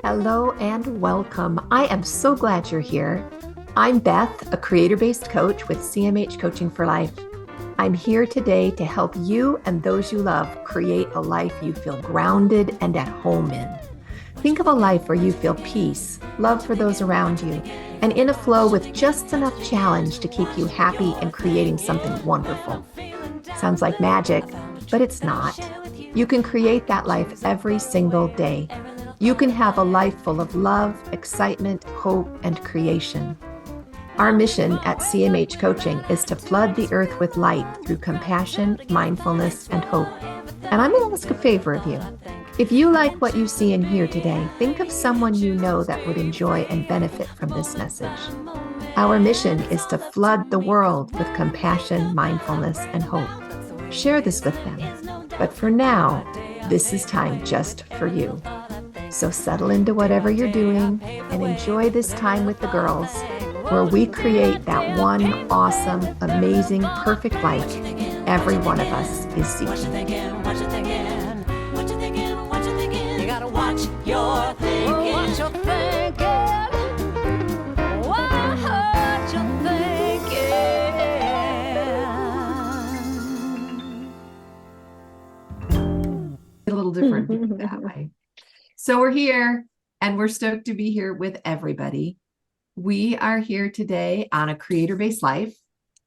Hello and welcome. I am so glad you're here. I'm Beth, a creator-based coach with CMH Coaching for Life. I'm here today to help you and those you love create a life you feel grounded and at home in. Think of a life where you feel peace, love for those around you, and in a flow with just enough challenge to keep you happy and creating something wonderful. Sounds like magic, but it's not. You can create that life every single day. You can have a life full of love, excitement, hope, and creation. Our mission at CMH Coaching is to flood the earth with light through compassion, mindfulness, and hope. And I'm going to ask a favor of you. If you like what you see and hear today, think of someone you know that would enjoy and benefit from this message. Our mission is to flood the world with compassion, mindfulness, and hope. Share this with them. But for now, this is time just for you. So settle into whatever you're doing and enjoy this time with the girls, where we create that one awesome, amazing, perfect life every one of us is seeking. You gotta watch your thinking. Watch your thinking. Watch your thinking. A little different that way. So we're here and we're stoked to be here with everybody. We are here today on A Creator-Based Life,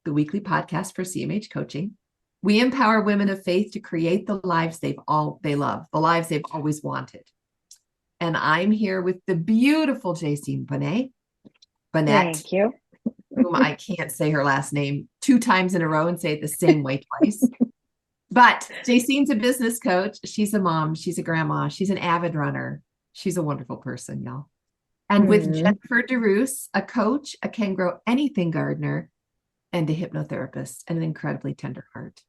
the weekly podcast for CMH Coaching. We empower women of faith to create the lives they love, the lives they've always wanted. And I'm here with the beautiful Jacine Bonnet. Thank you. Whom I can't say her last name 2 times in a row and say it the same way twice. But Jacine's a business coach. She's a mom. She's a grandma. She's an avid runner. She's a wonderful person, y'all. And with Jennifer DeRoos, a coach, a can grow anything gardener, and a hypnotherapist, and an incredibly tender heart.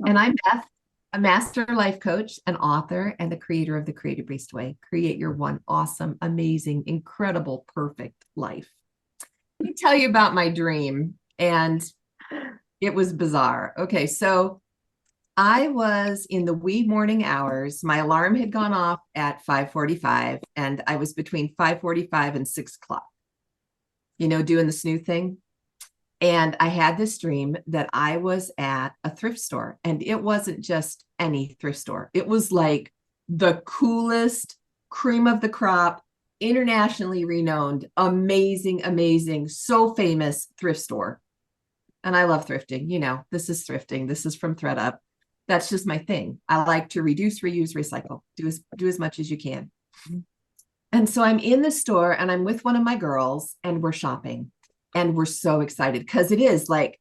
And I'm Beth, a master life coach, an author, and the creator of The Creator-Based Way. Create your one awesome, amazing, incredible, perfect life. Let me tell you about my dream, and it was bizarre. Okay, so I was in the wee morning hours. My alarm had gone off at 5:45, and I was between 5:45 and 6 o'clock, doing the snooze thing. And I had this dream that I was at a thrift store, and it wasn't just any thrift store. It was like the coolest, cream of the crop, internationally renowned, amazing, amazing, so famous thrift store. And I love thrifting. This is thrifting. This is from ThredUp. That's just my thing. I like to reduce, reuse, recycle, do as much as you can. And so I'm in the store and I'm with one of my girls and we're shopping and we're so excited because it's like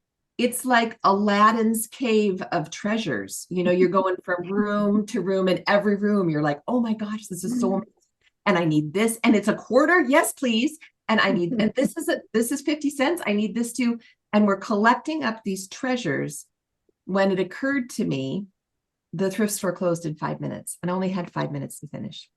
Aladdin's cave of treasures. You're going from room to room, and every room you're like, oh my gosh, this is so amazing. And I need this. And it's a quarter. Yes, please. And and this is 50 cents. I need this too. And we're collecting up these treasures. When it occurred to me, the thrift store closed in 5 minutes, and I only had 5 minutes to finish.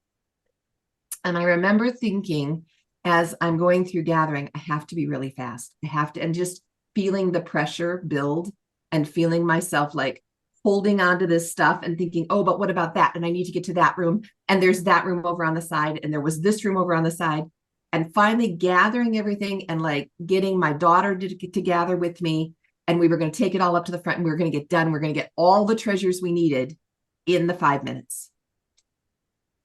And I remember thinking, as I'm going through gathering, I have to be really fast. And just feeling the pressure build and feeling myself like holding on to this stuff and thinking, oh, but what about that? And I need to get to that room. And there's that room over on the side. And there was this room over on the side. And finally gathering everything and like getting my daughter to gather with me. And we were going to take it all up to the front and we were going to get done. We're going to get all the treasures we needed in the 5 minutes.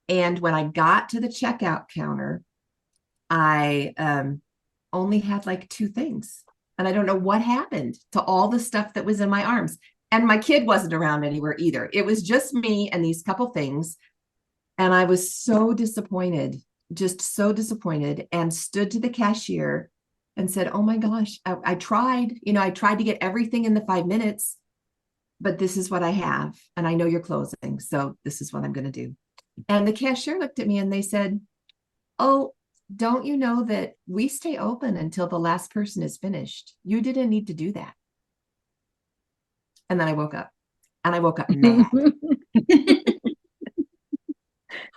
And when I got to the checkout counter, I only had like 2 things. And I don't know what happened to all the stuff that was in my arms. And my kid wasn't around anywhere either. It was just me and these couple things. And I was so disappointed, just so disappointed, and stood to the cashier and said, oh my gosh, I tried, I tried to get everything in the 5 minutes, but this is what I have. And I know you're closing. So this is what I'm going to do. And the cashier looked at me and they said, oh, don't you know that we stay open until the last person is finished? You didn't need to do that. And then I woke up mad.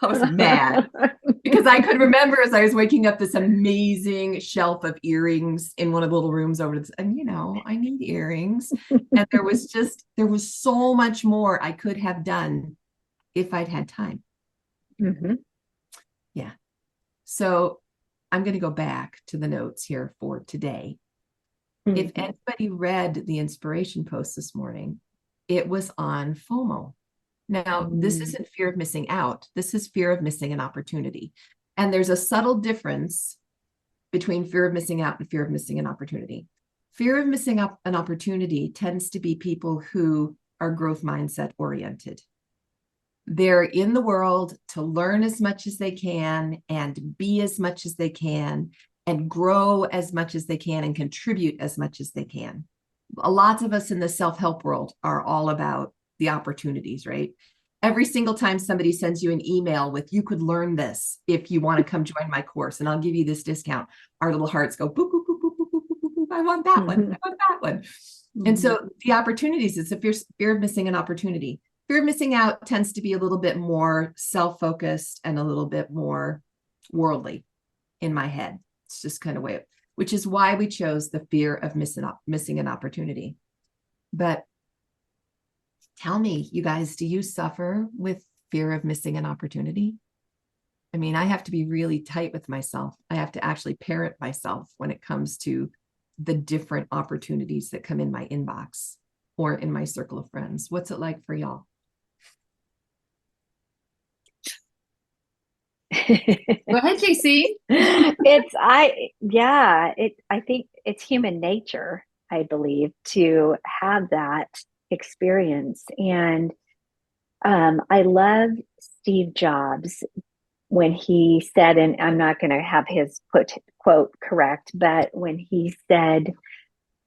I was mad because I could remember as I was waking up this amazing shelf of earrings in one of the little rooms over this, and I need earrings. And there was so much more I could have done if I'd had time. Mm-hmm. Yeah. So I'm going to go back to the notes here for today. If anybody read the inspiration post this morning, it was on FOMO. Now, this isn't fear of missing out. This is fear of missing an opportunity. And there's a subtle difference between fear of missing out and fear of missing an opportunity. Fear of missing up an opportunity tends to be people who are growth mindset oriented. They're in the world to learn as much as they can and be as much as they can and grow as much as they can and contribute as much as they can. Lots of us in the self-help world are all about the opportunities, right? Every single time somebody sends you an email with, you could learn this if you want to come join my course and I'll give you this discount, our little hearts go, boop, boop, boop, boop, boop, boop, boop, boop, I want that one. I want that one. And so the opportunities, it's a fear of missing an opportunity. Fear of missing out tends to be a little bit more self-focused and a little bit more worldly in my head. It's just kind of way, which is why we chose the fear of missing an opportunity. But tell me, you guys, do you suffer with fear of missing an opportunity? I mean, I have to be really tight with myself. I have to actually parent myself when it comes to the different opportunities that come in my inbox or in my circle of friends. What's it like for y'all? Go ahead, JC. I think it's human nature, I believe, to have that experience. And I love Steve Jobs when he said, and I'm not going to have his quote correct, but when he said,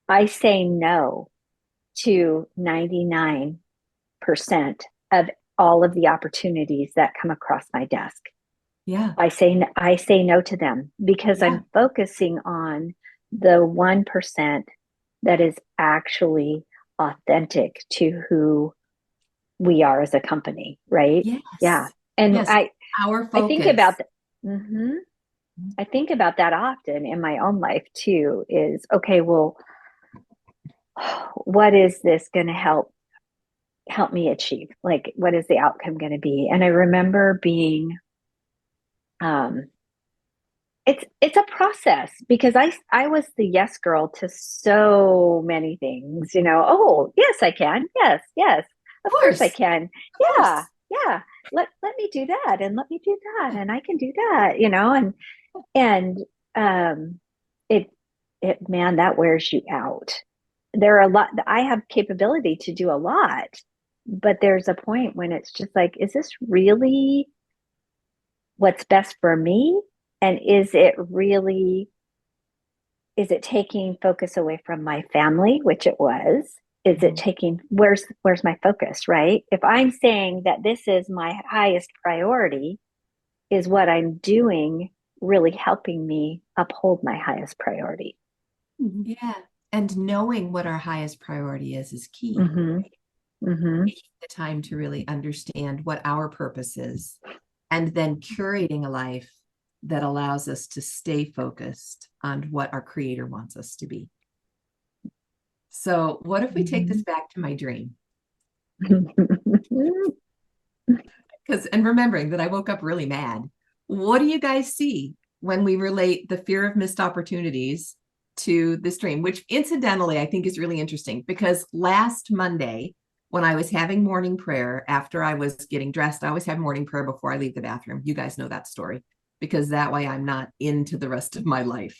I say no to 99% of all of the opportunities that come across my desk. Yeah. I say no to them because I'm focusing on the 1% that is actually authentic to who we are as a company, right? Yes. Yeah. And yes. Our focus. I think about that. I think about that often in my own life too, is okay, well, what is this going to help me achieve? Like, what is the outcome going to be? And I remember being, it's a process because I was the yes girl to so many things, oh, yes, I can. Yes. Of course I can. Yeah. Let me do that and let me do that. And I can do that, man, that wears you out. There are a lot, I have capability to do a lot, but there's a point when it's just like, is this really what's best for me? And is it taking focus away from my family, which it was? Is it taking, where's my focus, right? If I'm saying that this is my highest priority, is what I'm doing really helping me uphold my highest priority? Yeah. And knowing what our highest priority is key. Taking the time to really understand what our purpose is, and then curating a life that allows us to stay focused on what our creator wants us to be. So what if we take this back to my dream? And remembering that I woke up really mad. What do you guys see when we relate the fear of missed opportunities to this dream, which incidentally, I think is really interesting because last Monday, when I was having morning prayer, after I was getting dressed, I always have morning prayer before I leave the bathroom. You guys know that story, because that way I'm not into the rest of my life.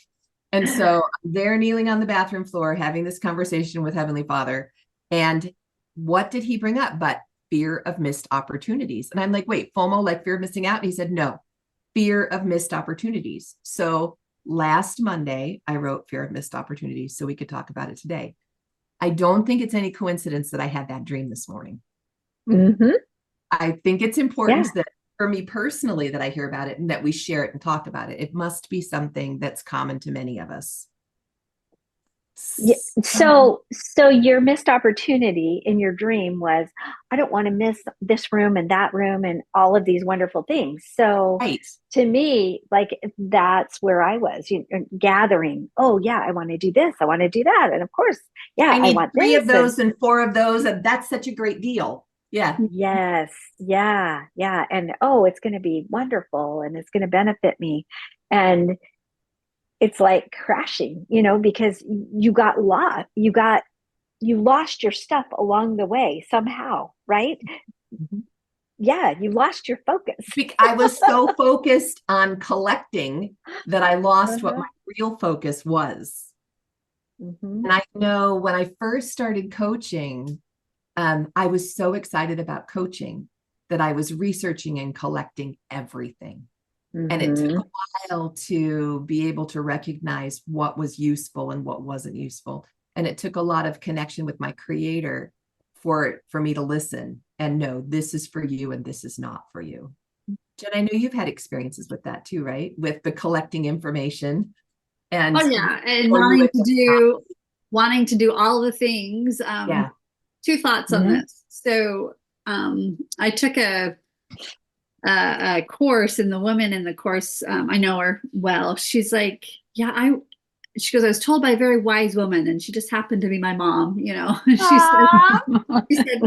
And so they're kneeling on the bathroom floor, having this conversation with Heavenly Father. And what did he bring up but fear of missed opportunities? And I'm like, wait, FOMO, like fear of missing out? And he said, no, fear of missed opportunities. So last Monday, I wrote fear of missed opportunities so we could talk about it today. I don't think it's any coincidence that I had that dream this morning. I think it's important that for me personally, that I hear about it and that we share it and talk about it. It must be something that's common to many of us. Yeah. So your missed opportunity in your dream was, I don't want to miss this room and that room and all of these wonderful things. So to me, like, that's where I was, gathering. Oh yeah, I want to do this. I want to do that. And of course, I want 3 of those and 4 of those. And that's such a great deal. Yeah. Yes. Yeah. Yeah. And oh, it's going to be wonderful and it's going to benefit me. And it's like crashing, because you got lost. You lost your stuff along the way somehow, right? Mhm. Yeah. You lost your focus. I was so focused on collecting that I lost what Uh-huh. my real focus was. Hmm. And I know when I first started coaching, I was so excited about coaching that I was researching and collecting everything. And it took Hmm. a while to be able to recognize what was useful and what wasn't useful. And it took a lot of connection with my creator for me to listen and know this is for you and this is not for you. Jen, I know you've had experiences with that too, right? With the collecting information and Oh yeah, and or you wanting to do all the things. yeah. Two thoughts on Hmm. this. So I took a course, and the woman in the course, I know her well. She's like, yeah, she goes, I was told by a very wise woman, and she just happened to be my mom. She said, Ah, she said,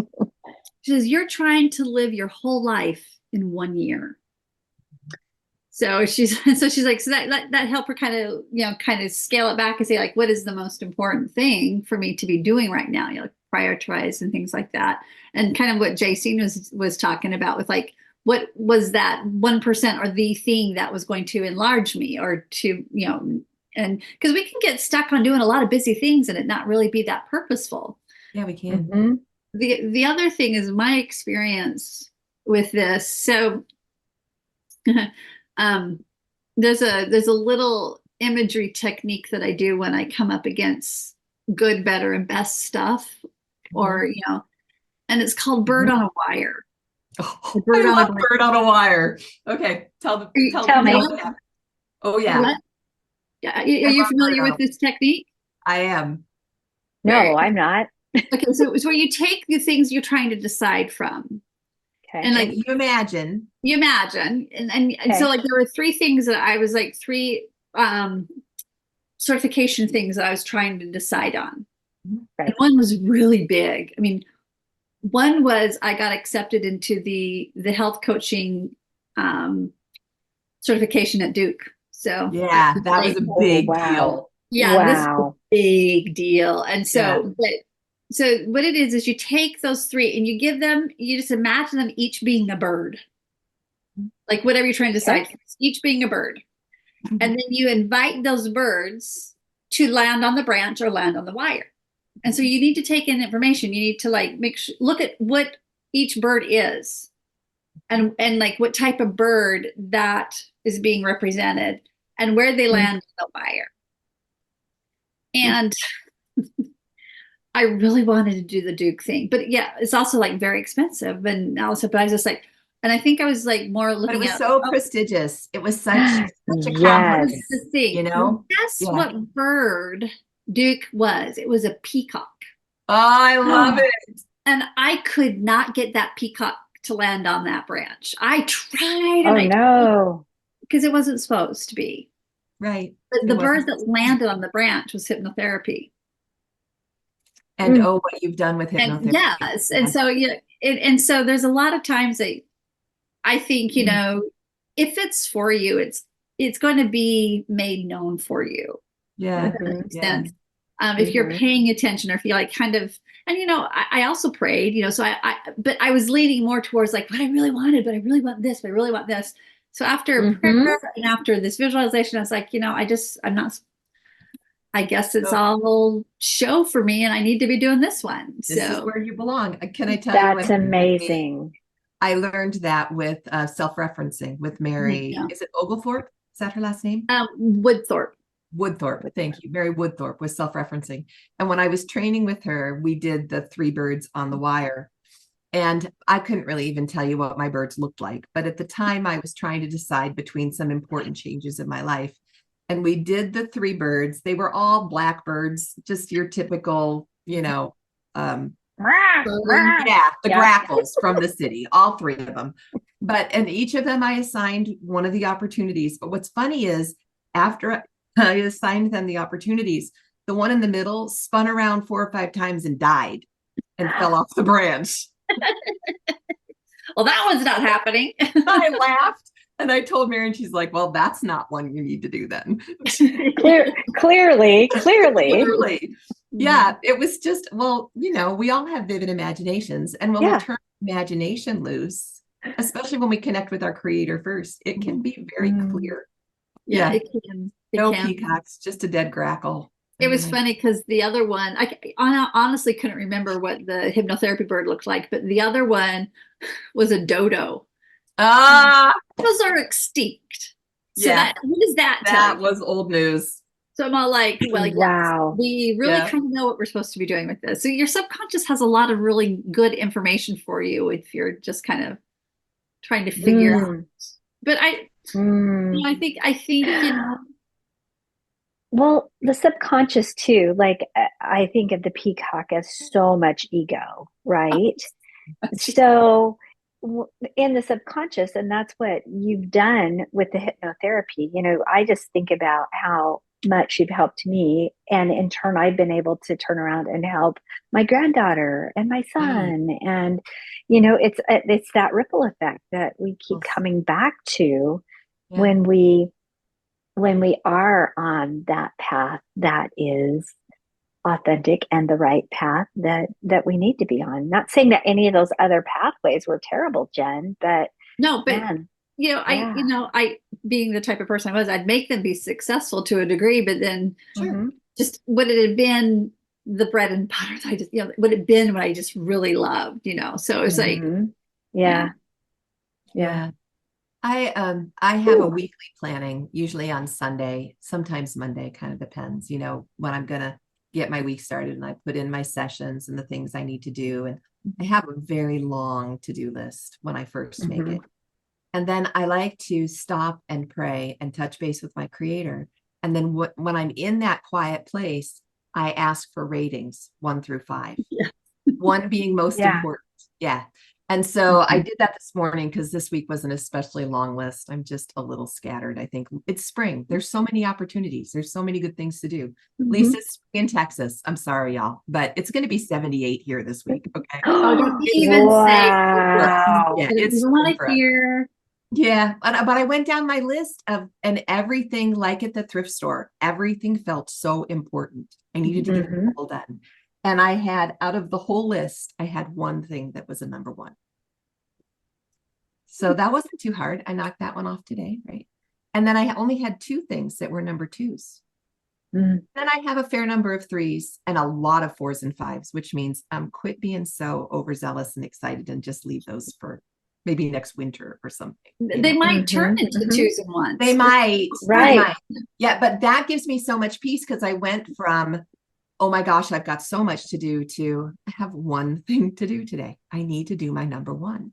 she says, you're trying to live your whole life in 1 year. So she's like, so that helped her kind of scale it back and say, like, what is the most important thing for me to be doing right now? Like prioritize and things like that. And kind of what Jason was talking about with like, what was that 1% or the thing that was going to enlarge me or to, and because we can get stuck on doing a lot of busy things and it not really be that purposeful. yeah, we can. Hmm. The other thing is my experience with this. So um, there's a little imagery technique that I do when I come up against good, better, and best stuff, or and it's called bird Mhm. on a wire. Oh, The bird I on a love wire. bird on a wire. Okay, tell Tell me me. what happened. Oh yeah, What? Yeah, are I you love bird familiar on a. with this technique? I am. No, I'm not. Okay, so it's where you take the things you're trying to decide from, Okay. and And like you imagine. you imagine, and so Okay. like there were three things that I was like three certification things that I was trying to decide on. And Right. one was really big. I mean, one was I got accepted into the health coaching um, certification at Duke. So I Yeah, was that was like, a Oh, big wow. deal. yeah, this is a Wow. big deal. And Yeah. so what it is you take those three and you just imagine them each being a bird, like whatever you're trying to Okay. decide, each being a bird. And then you invite those birds to land on the branch or land on the wire. And so you need to take in information. You need to like look at what each bird is and like what type of bird that is being represented and where they land on the wire. And I really wanted to do the Duke thing, but yeah, it's also like very expensive. And also, but I was just like, and I think I was like more But it looking was at, so oh, prestigious. It was such a Yes. here's the conference, you thing. know? Guess Yeah. what bird Duke was? It was a peacock. Oh, I love Oh it. And I could not get that peacock to land on that branch. I tried and I tried no. because it wasn't supposed to be. Right. But It the wasn't. bird that landed on the branch was hypnotherapy. And Mm. oh, what you've done with And hypnotherapy. yes, and Yeah. so and so there's a lot of times that I think, if it's for you, it's going to be made known for you. If Yeah. that Hmm. makes Yeah. sense. If you're Hmm. paying attention or if you like kind of, and I also prayed, so but I was leaning more towards like what I really wanted, but I really want this, but I really want this. So after Hmm. prayer and after this visualization, I was like, I'm not, I guess it's So all show for me and I need to be doing this one. this is So where you belong. Can I tell you what That's happened with me? amazing. I learned that with self-referencing with Mary. yeah. Is it Oglethorpe? Is that her last name? Woodthorpe. Woodthorpe. Thank you. Mary Woodthorpe was self-referencing. And when I was training with her, we did the three birds on the wire. And I couldn't really even tell you what my birds looked like. But at the time, I was trying to decide between some important changes in my life. And we did the three birds. They were all blackbirds, just your typical, Rah, rah. yeah, the Yeah. grackles from the city, all three of them. And each of them I assigned one of the opportunities. But what's funny is after I assigned them the opportunities, the one in the middle spun around 4 or 5 times and died and fell off the branch. Well, that one's not happening. I laughed and I told Mary, and she's like, well, that's not one you need to do then. Clearly. Literally. Yeah, it was just, well, we all have vivid imaginations. And when we turn imagination loose, especially when we connect with our creator first, it can be very clear. Yeah, it can. No peacocks, just a dead grackle. It was funny because the other one, I honestly couldn't remember what the hypnotherapy bird looked like, but the other one was a dodo. Those are extinct. So what does that tell That you? was old news. So I'm all like, well, wow. We really kind of know what we're supposed to be doing with this. So your subconscious has a lot of really good information for you if you're just kind of trying to figure out. But I think, well, the subconscious too, like I think of the peacock as so much ego, right? So in the subconscious, and that's what you've done with the hypnotherapy, I just think about how much you've helped me, and in turn I've been able to turn around and help my granddaughter and my son. And it's that ripple effect that we keep coming back to when we are on that path that is authentic and the right path that we need to be on. Not saying that any of those other pathways were terrible, Jen, but no, but man, I being the type of person I was, I'd make them be successful to a degree, but then just would it have been the bread and butter that I just, would it have been what I just really loved, so it's like, yeah. I have a weekly planning, usually on Sunday, sometimes Monday, kind of depends, when I'm going to get my week started, and I put in my sessions and the things I need to do. And I have a very long to-do list when I first make it. And then I like to stop and pray and touch base with my creator. And then when I'm in that quiet place, I ask for ratings 1 through 5, 1 being most important. Yeah. And so I did that this morning because this week was an especially long list. I'm just a little scattered. I think it's spring. There's so many opportunities. There's so many good things to do. Lisa's in Texas. I'm sorry, y'all, but it's going to be 78 here this week. Okay. Don't even say. Yeah, it's want to hear. Yeah, but I went down my list and everything, like at the thrift store, everything felt so important. I needed to get it all done. And I had, out of the whole list, I had one thing that was a number 1. So that wasn't too hard. I knocked that one off today, right? And then I only had 2 things that were number 2s. Then I have a fair number of 3s and a lot of 4s and 5s, which means quit being so overzealous and excited and just leave those for maybe next winter or something. They might turn into 2s and 1s. They might. Right. They might. Yeah, but that gives me so much peace because I went from, oh my gosh, I've got so much to do, to I have one thing to do today. I need to do my number 1.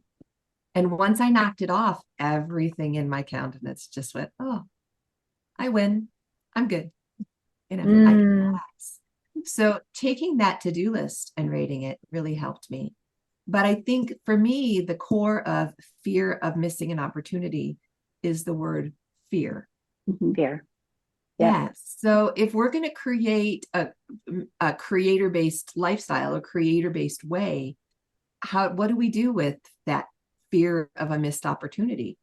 And once I knocked it off, everything in my countenance just went, oh, I win. I'm good. I can relax. So taking that to-do list and rating it really helped me. But I think for me, the core of fear of missing an opportunity is the word fear. Fear. Yeah. So if we're going to create a creator-based lifestyle, a creator-based way, what do we do with that fear of a missed opportunity?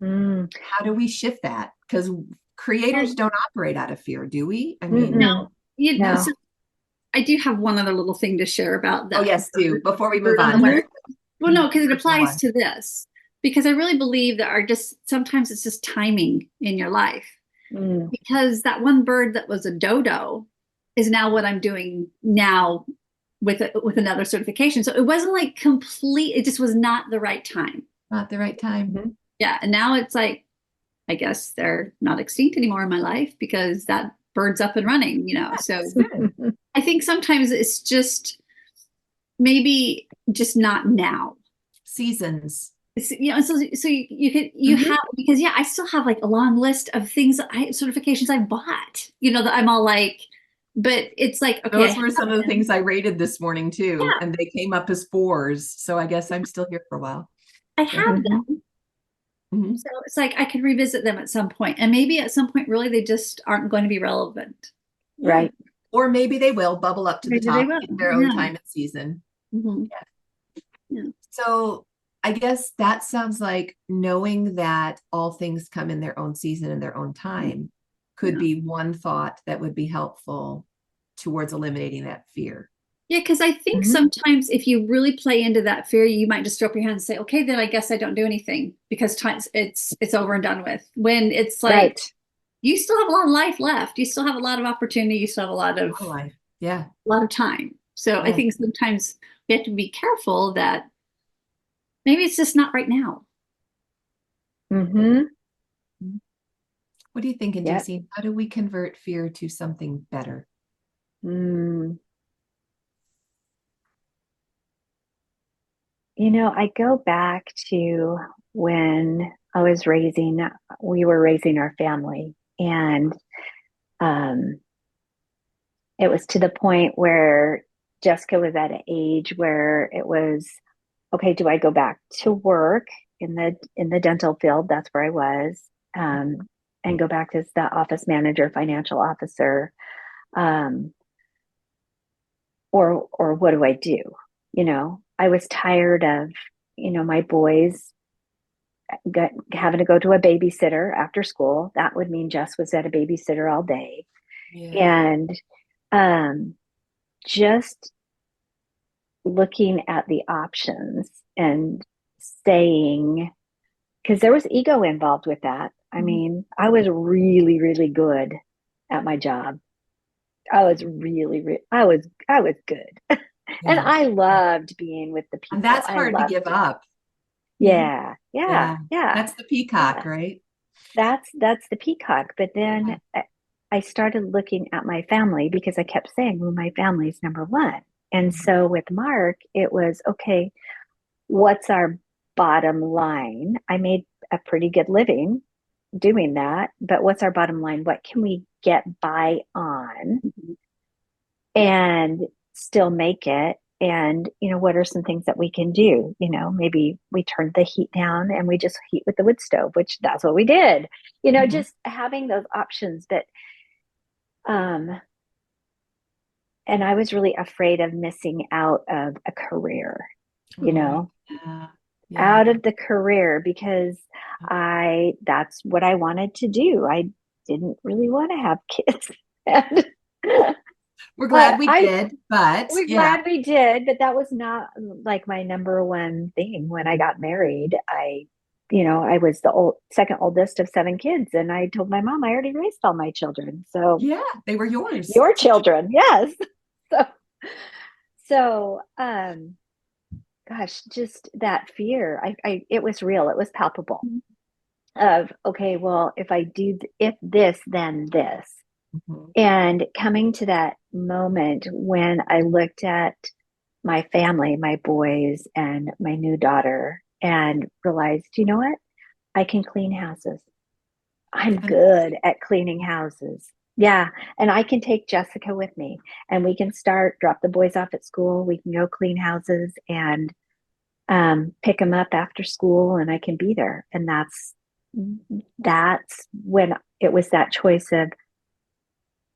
How do we shift that? Because creators don't operate out of fear, do we? I mean, no. So I do have one other little thing to share about that. Oh, yes, do. Before we move on. Well, no, because it applies to this. Because I really believe that sometimes it's just timing in your life. Because that one bird that was a dodo is now what I'm doing now with another certification. So it wasn't like complete, it just was not the right time. Not the right time. Yeah. And now it's like, I guess they're not extinct anymore in my life because that bird's up and running, so I think sometimes it's just maybe just not now. Seasons. So you have, because I still have like a long list of things certifications I bought, that I'm all like, but it's like, okay. Those were some of the things I rated this morning too. And they came up as 4s. So I guess I'm still here for a while. I have them. So it's like, I can revisit them at some point, and maybe at some point, really, they just aren't going to be relevant. Right. Or maybe they will bubble up to the top in their own time and season. Yeah. So I guess that sounds like knowing that all things come in their own season and their own time could Yeah. be one thought that would be helpful towards eliminating that fear. Yeah, because I think Mhm. sometimes if you really play into that fear, you might just throw up your hands and say, "Okay, then I guess I don't do anything because times it's over and done with." When it's like Right. you still have a lot of life left, you still have a lot of opportunity, you still have Oh, life. Yeah. a lot of time. So I Yeah. think sometimes we have to be careful that maybe it's just not right now. Hmm. What are you thinking, Yep. JC? How do we convert fear to something better? Mm. I go back to when we were raising our family, and um, it was to the point where Jessica was at an age where it was, okay, do I go back to work in the dental field? That's where I was, and go back as the office manager, financial officer, um, or what do I do? I was tired of, my boys having to go to a babysitter after school. That would mean Jess was at a babysitter all day. Yeah. And um, just looking at the options and saying, because there was ego involved with that. I Mhm. mean, I was really, really good at my job. I was really, I was good. And Yeah. I loved being with the And people. that's I hard to loved give it. up. Mhm. Yeah, yeah, Yeah. yeah, That's the peacock, yeah. right? That's the peacock. But then Yeah. I started looking at my family because I kept saying, well, my family's number one. And Mhm. so with Mark, it was okay, what's our bottom line? I made a pretty good living doing that, but what's our bottom line? What can we get by on and still make it? And, what are some things that we can do? Maybe we turn the heat down and we just heat with the wood stove, which that's what we did. Mhm. Just having those options. But, um, and I was really afraid of missing out of a career, you Oh, know, yeah. Yeah. out of the career because that's what I wanted to do. I didn't really want to have kids. And We're I, glad we I did, but we're yeah. glad we did, but that was not like my number one thing when I got married. I was the second oldest of seven kids, and I told my mom I already raised all my children. So Yeah, they were yours. your children, yes. So, so, gosh, just that fear. It was real. It was palpable. Of okay, well, if this, then this. Mhm. And coming to that moment when I looked at my family, my boys, and my new daughter, and realized, you know what? I can clean houses. I'm good Fantastic. at cleaning houses. Yeah. And I can take Jessica with me and we can drop the boys off at school. We can go clean houses and pick them up after school and I can be there. And that's when it was that choice of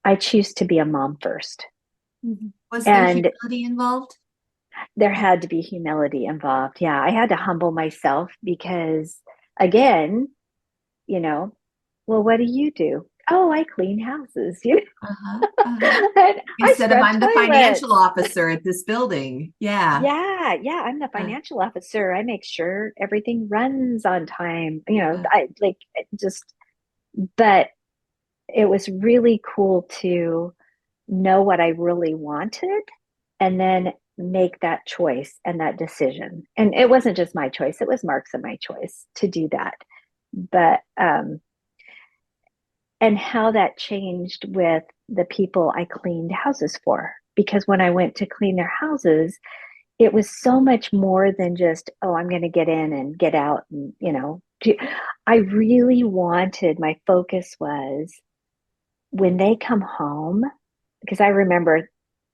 I choose to be a mom first. Mhm. Was there And humility involved? there had to be humility involved. Yeah, I had to humble myself because, again, you know, well, what do you do? Oh, I clean houses. Uh-huh. Uh-huh. And I Instead of scrub I'm the financial toilets. officer at this building. Yeah. Yeah, yeah, I'm the Yeah. financial officer. I make sure everything runs on time. Yeah. I like just, but it was really cool to know what I really wanted and then make that choice and that decision. And it wasn't just my choice, it was Mark's and my choice to do that. But and how that changed with the people I cleaned houses for. Because when I went to clean their houses, it was so much more than just, oh, I'm going to get in and get out. And, I really wanted, my focus was when they come home, because I remember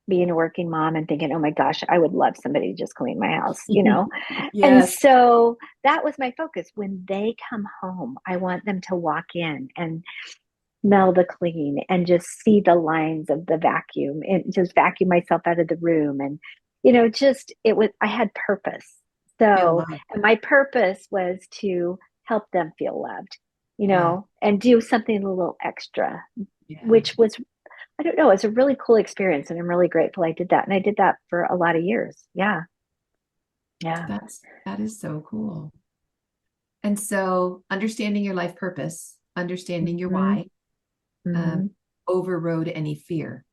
being a working mom and thinking, oh my gosh, I would love somebody to just clean my house. And Yes. so that was my focus. When they come home, I want them to walk in and smell the clean and just see the lines of the vacuum and just vacuum myself out of the room. And, just it was, I had purpose. Feel So, loved. and my purpose was to help them feel loved, Yeah. and do something a little extra, Yeah. which was, I don't know, it's a really cool experience. And I'm really grateful I did that. And I did that for a lot of years. Yeah. Yeah. That is so cool. And so understanding your life purpose, understanding your hmm why, hmm overrode any fear.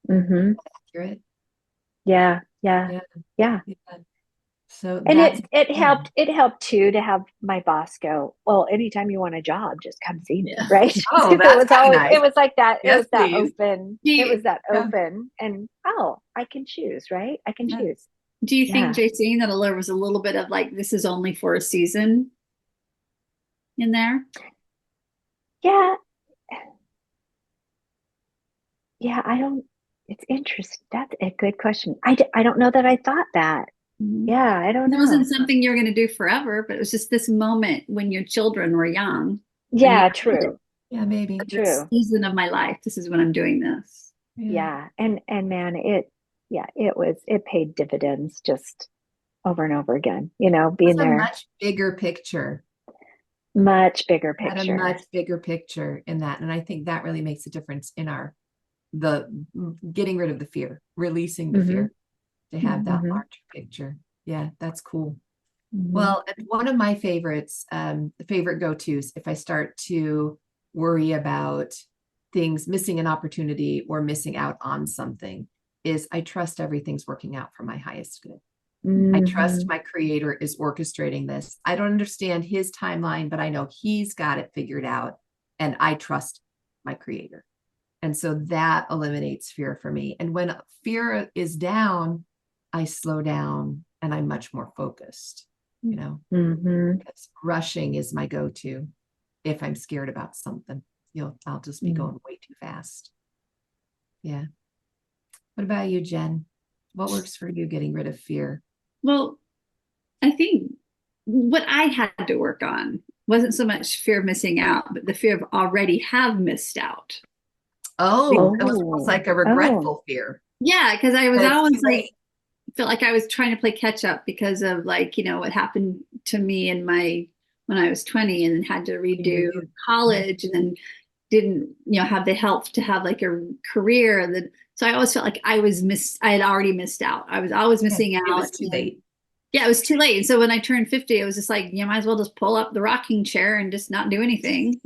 hmm Accurate? Yeah. Yeah. Yeah. Yeah. Yeah. So And that's it helped too to have my boss go, well, anytime you want a job, just come see me, Yeah. right? oh, It that's was kind of always, nice. it was like that, it Yes, was that please. open, Do it you, was that Yeah. open, and I can choose, right? I can Yeah. choose. do you think, Yeah. JC, that there was a little bit of like, this is only for a season in there? Yeah. Yeah. It's interesting. That's a good question. I don't know that I thought that. Mhm. Yeah. I don't It wasn't know. something you're going to do forever, but it was just this moment when your children were young and you Yeah. said, True. Yeah, maybe. this True. season of my life, this is when I'm doing this. Yeah. Yeah. And man, it paid dividends just over and over again, being It's a there. much bigger picture. Much bigger Had a picture. much bigger picture in that. And I think that really makes a difference in the getting rid of the fear, releasing the hmm fear to have that hmm larger picture. Yeah, that's cool. hmm Well, and one of my favorites, favorite go-tos, if I start to worry about things, missing an opportunity or missing out on something, is I trust everything's working out for my highest good. I trust hmm my creator is orchestrating this. I don't understand his timeline, but I know he's got it figured out, and I trust my creator. And so that eliminates fear for me. And when fear is down, I slow down and I'm much more focused, hmm because rushing is my go-to. If I'm scared about something, I'll just be going way too fast. Yeah. What about you, Jen? What works for you getting rid of fear? Well, I think what I had to work on wasn't so much fear of missing out, but the fear of already have missed out. Oh, that was almost Oh, like a oh, regretful fear. Yeah, because I was That it's always too like, late. felt like I was trying to play catch up because of like, what happened to me in my when I was 20 and then had to In your redo youth. college and then didn't, have the help to have like a career. And then so I always felt like I had already missed out. I was always Yeah, missing it was out. too And late. yeah, it was too late. And so when I turned 50, it was just like, you might as well just pull up the rocking chair and just not do anything.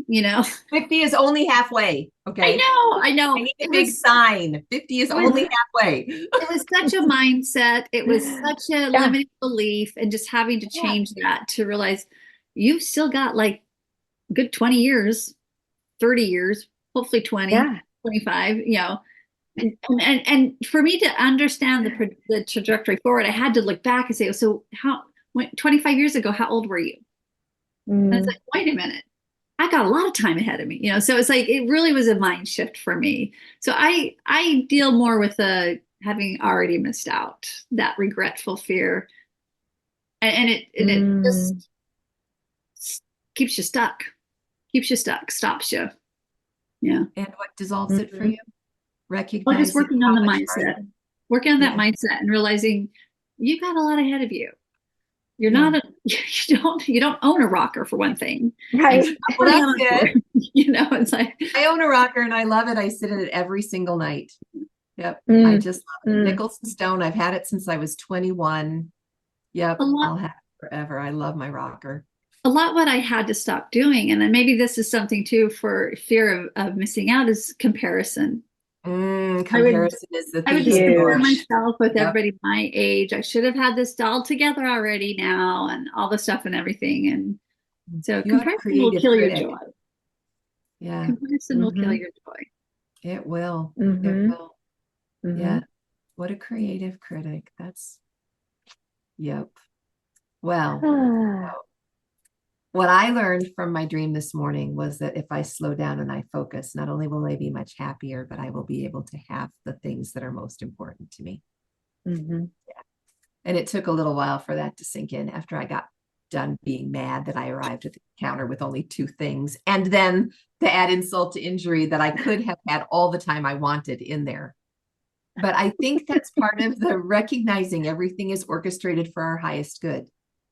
50 is only halfway. Okay. I I know. need a big sign. 50 is It was only halfway. it was such a mindset. It was such a yeah, limited belief, and just having to Yeah. change that to realize you've still got like a good 20 years, 30 years, hopefully 20, yeah, 25, and for me to understand the trajectory forward, I had to look back and say, so 25 years ago, how old were you? And it's mm, like, wait a minute. I got a lot of time ahead of me, so it's like it really was a mind shift for me. So I deal more with the having already missed out, that regretful fear, and it mm, just keeps you stuck, stops you. Yeah. And what dissolves it for hmm you? Well, just Recognizing working on how the much mindset, farther. working on that Yeah. mindset, and realizing you got a lot ahead of you. You're Yeah. not a you don't own a rocker for one thing, and right. stop Well, holding that's on for good. it. It's like I own a rocker and I love it. I sit in it every single night. Yep. I Mm, just love it. mm, Nichols and Stone. I've had it since I was 21. a Yep. lot I'll have it forever. I love my rocker. a lot what I had to stop doing, and then maybe this is something too for fear of missing out, is comparison. I would Comparison is the I would thief just of compare joy. huge. myself with Yep. everybody my age. I should have had this all together already now, and all the stuff and everything. And so You have a comparison will creative kill your critic. joy. Yeah, Comparison will kill hmm your joy. it will. It hmm will. hmm Yeah. What a creative critic. Yep. Well, Ah, what I learned from my dream this morning was that if I slow down and I focus, not only will I be much happier, but I will be able to have the things that are most important to me. mhm. And it took a little while for that to sink in after I got done being mad that I arrived at the counter with only two things. And then to add insult to injury, that I could have had all the time I wanted in there. But I think that's part of the recognizing everything is orchestrated for our highest good.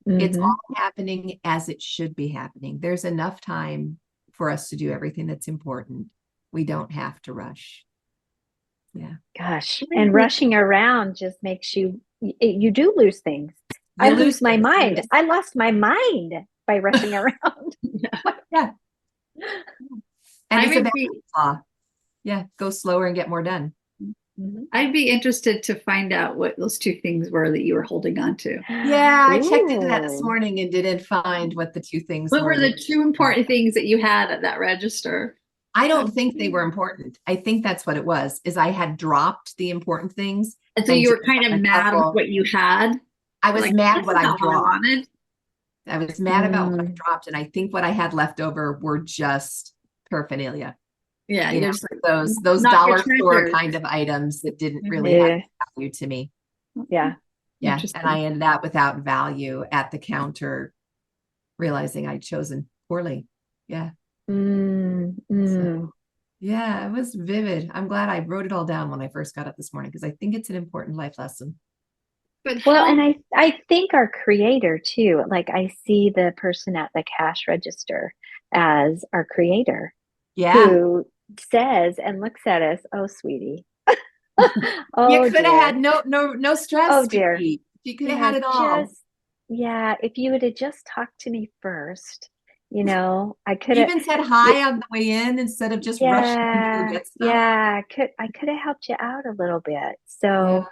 It's Mm-hmm. all happening as it should be happening. There's enough time for us to do everything that's important. We don't have to rush. Yeah. Gosh, and rushing around just makes you do lose things. I You lose lose my things. mind. I lost my mind by rushing around. Yeah. And I it's a would bad be law. Yeah. Go slower and get more done. I'd be interested to find out what those two things were that you were holding on to. Yeah, I checked into that this Ooh. morning and didn't find what the two things What were. were the two important things that you had at that register? I don't think they were important. I think that's what it was, is I had dropped the important things. And so and you were just kind of had a mad with couple- what you had. I was Like, mad that's what I not what I dropped. wanted. I was mad about what I Mm. dropped, and I think what I had left over were just paraphernalia. Yeah, You know, you're just like, those not your dollar store treasures. kind of items that didn't really Yeah. have value to me. Yeah. Yeah, Interesting. and I ended up without value at the counter, realizing I'd chosen poorly. Yeah. Mm. So, Mm. yeah, it was vivid. I'm glad I wrote it all down when I first got up this morning because I think it's an important life lesson. But Well, how, and I think our creator too, like I see the person at the cash register as our creator Yeah. who says and looks at us, oh, sweetie. Oh, You could have dear. had no stress, Oh, dear. sweetie. You could have Yeah, had it all. if you would have just talked to me first, I could You have, even said hi on the way in instead of just rushing in to go get stuff. I could have helped you out a little bit. Yeah. So,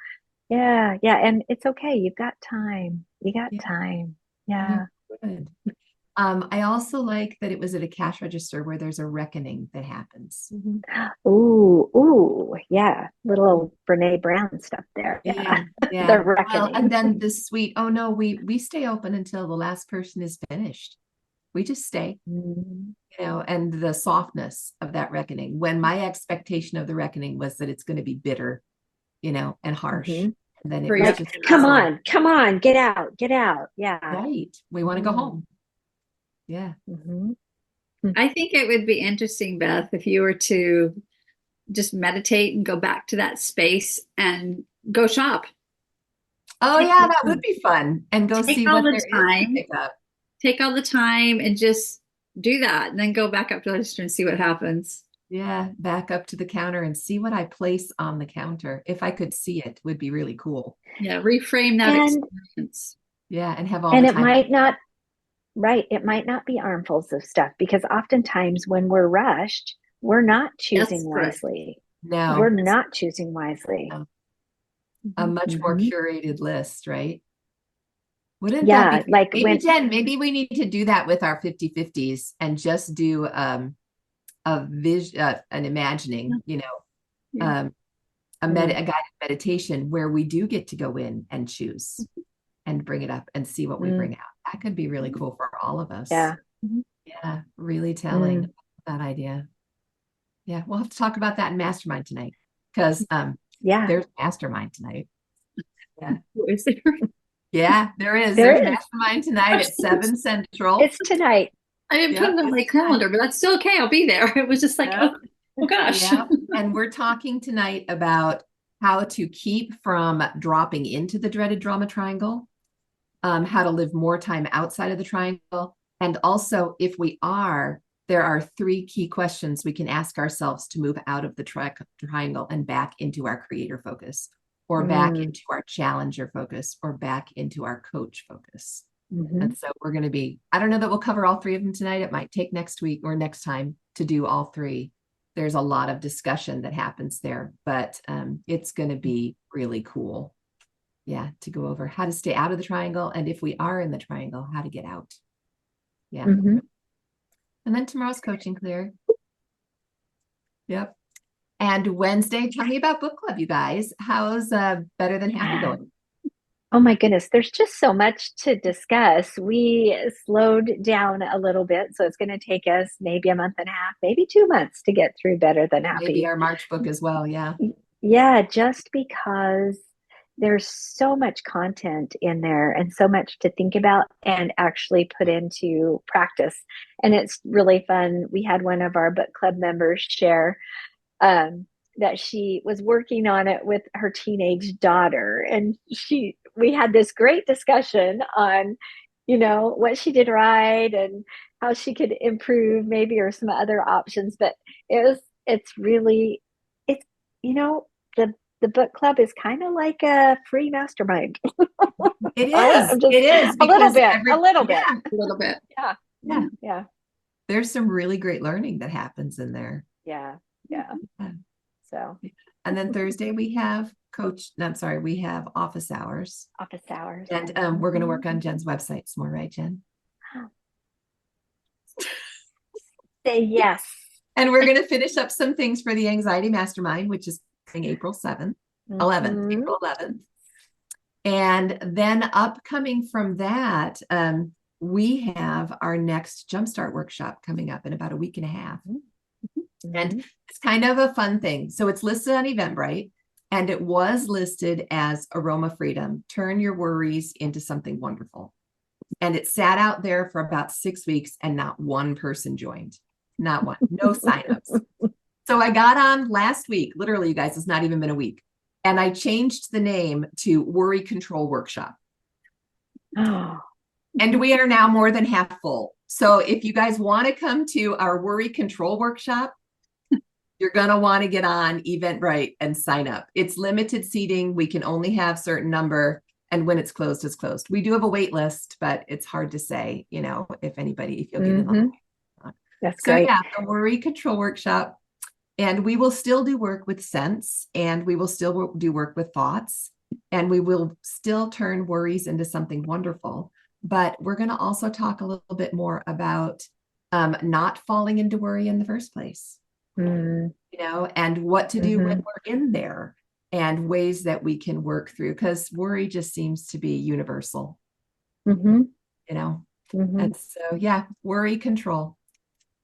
yeah, and it's okay. You've got time. You got Yeah. time. Yeah. Good. I also like that it was at a cash register where there's a reckoning that happens. Ooh, yeah. Little Brene Brown stuff there. Yeah. Yeah. The Well, reckoning. and then this sweet, oh no, we stay open until the last person is finished. We just stay, Mm. and the softness of that reckoning. When my expectation of the reckoning was that it's going to be bitter, and harsh. Mhm. And then it For was your- just Come on, get out. Yeah. right. We want to go home. Yeah. Mhm. I think it would be interesting, Beth, if you were to just meditate and go back to that space and go shop. Oh Take yeah, the that time. would be fun. And go Take see all what the there is to time. pick up. Take all the time and just do that, and then go back up to the register and see what happens. Yeah, back up to the counter and see what I place on the counter. If I could see it, would be really cool. Yeah, reframe that And experience. Yeah, and have all and the it time. might not right, it might not be armfuls of stuff because oftentimes when we're rushed, we're not choosing correct. wisely. No, We're not choosing wisely. no. A much more Mhm. curated list, right? Wouldn't Yeah, that be like maybe when Jen, maybe we need to do that with our 50/50s and just do an imagining, Yeah. a guided meditation where we do get to go in and choose and bring it up and see what we Mm. bring out. That could be really cool for all of us. Yeah. Yeah, really telling that idea. Yeah, we'll have to talk about that in mastermind tonight because Yeah. there's mastermind tonight. Yeah. Is there? Yeah, there is. There There's is. mastermind tonight at 7 Central. It's tonight. I didn't put it on my calendar, but that's still okay. I'll be there. It was just like, Yep. oh gosh. Yeah. And we're talking tonight about how to keep from dropping into the dreaded drama triangle, how to live more time outside of the triangle. And also, if we are, there are 3 key questions we can ask ourselves to move out of the triangle and back into our creator focus, or back into our challenger focus, or back into our coach focus. And so we're going to be, I don't know that we'll cover all 3 of them tonight. It might take next week or next time to do all 3. There's a lot of discussion that happens there, but it's going to be really cool. Yeah, to go over how to stay out of the triangle. And if we are in the triangle, how to get out. Yeah. And then tomorrow's coaching clear. Yep. And Wednesday, tell me about book club, you guys. How's Better Than Happy going? Oh my goodness, there's just so much to discuss. We slowed down a little bit, so it's going to take us maybe a month and a half, maybe 2 months to get through Better Than Happy. Maybe our March book as well. Yeah. Yeah, just because there's so much content in there and so much to think about and actually put into practice. And it's really fun. We had one of our book club members share that she was working on it with her teenage daughter, and we had this great discussion on what she did right and how she could improve maybe or some other options. But it's really, it's, the book club is kind of like a free mastermind. It is. It is a little because bit, a little bit. yeah, A little bit. Yeah. yeah. Yeah. There's some really great learning that happens in there. Yeah. Yeah. Yeah. So And then Thursday we have we have office hours. office hours. And we're going to work on Jen's website some more, right, Jen? Say yes. And we're going to finish up some things for the Anxiety Mastermind, which is April 11th. April 11th. And then upcoming from that, we have our next Jumpstart workshop coming up in about a week and a half. And it's kind of a fun thing. So it's listed on Eventbrite, and it was listed as Aroma Freedom, turn your worries into something wonderful. And it sat out there for about 6 weeks and not one person joined. Not one, no signups. So I got on last week, literally, you guys, it's not even been a week. And I changed the name to Worry Control Workshop. Oh. And we are now more than half full. So if you guys want to come to our Worry Control Workshop, you're going to want to get on Eventbrite and sign up. It's limited seating. We can only have certain number. And when it's closed, it's closed. We do have a wait list, but it's hard to say, if you'll get in line. That's So great. yeah, the Worry Control Workshop. And we will still do work with sense, and we will still do work with thoughts, and we will still turn worries into something wonderful. But we're going to also talk a little bit more about not falling into worry in the first place, and what to do when we're in there, and ways that we can work through, because worry just seems to be universal, And so, yeah, Worry Control.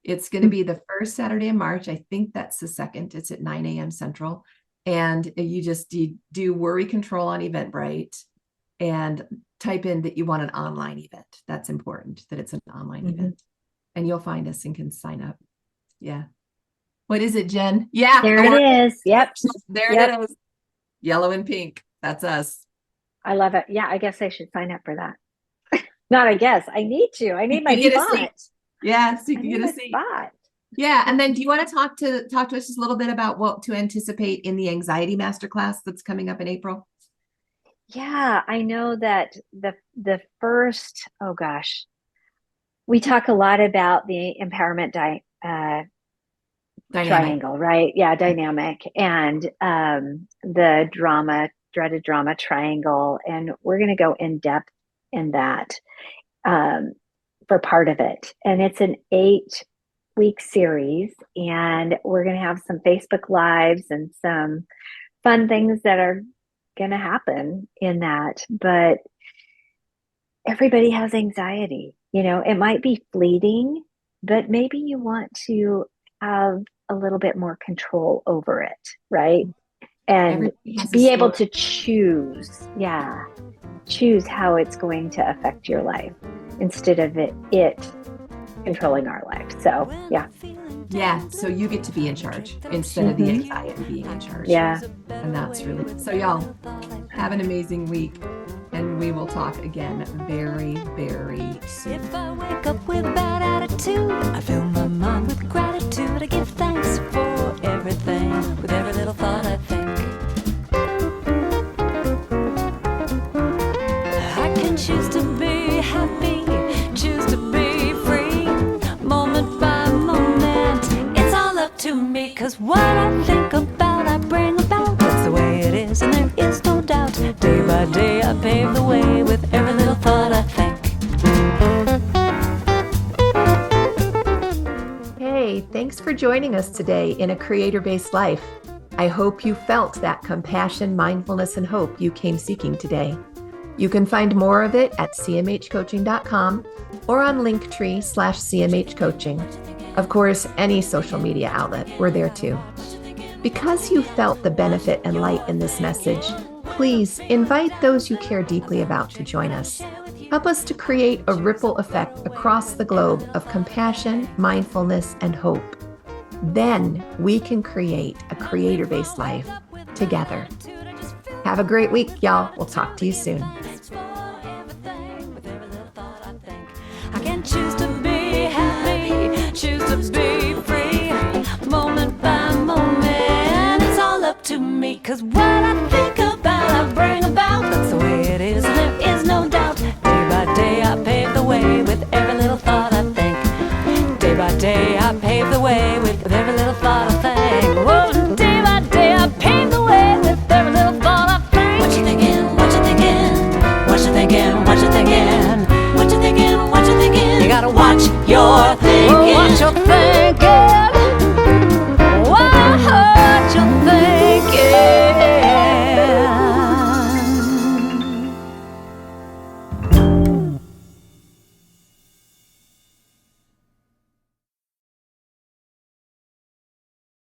It's going to be the first Saturday in March. I think that's the 2nd. It's at 9 a.m. Central. And you just do Worry Control on Eventbrite and type in that you want an online event. That's important, that it's an online event. And you'll find us and can sign up. Yeah. What is it, Jen? Yeah. There it is. Yep. There it is. Yellow and pink. That's us. I love it. Yeah, I guess I should sign up for that. Not I guess. I need to. I need my spot. Yeah, so you can get a seat. Spot. Yeah, and then do you want to talk to us just a little bit about what to anticipate in the Anxiety Masterclass that's coming up in April? Yeah, I know that the first, we talk a lot about the empowerment triangle, right? Yeah, dynamic, and the dreaded drama triangle, and we're going to go in depth in that. For part of it. And it's an 8-week series, and we're going to have some Facebook Lives and some fun things that are going to happen in that. But everybody has anxiety. It might be fleeting, but maybe you want to have a little bit more control over it, right? And be able to choose how it's going to affect your life instead of it controlling our life. So yeah, so you get to be in charge instead of the anxiety being in charge. Yeah. And that's really, so y'all have an amazing week, and we will talk again very, very soon. If I wake up with a bad attitude, I fill my mind with gratitude. I give thanks for everything, with every little thought I think. I can choose to be happy, choose to be free, moment by moment. It's all up to me, 'cause what I think about, I bring about. That's the way it is, and there is no doubt. Day by day, I pave the way with every little thought I think. Hey, thanks for joining us today in A Creator-Based Life. I hope you felt that compassion, mindfulness, and hope you came seeking today. You can find more of it at cmhcoaching.com or on Linktree/CMHcoaching. Of course, any social media outlet, we're there too. Because you felt the benefit and light in this message, please invite those you care deeply about to join us. Help us to create a ripple effect across the globe of compassion, mindfulness, and hope. Then we can create a creator-based life together. Have a great week, y'all. We'll talk to you soon. For everything, with every little thought I to be free, moment by moment. It's all up to me, 'cause what I think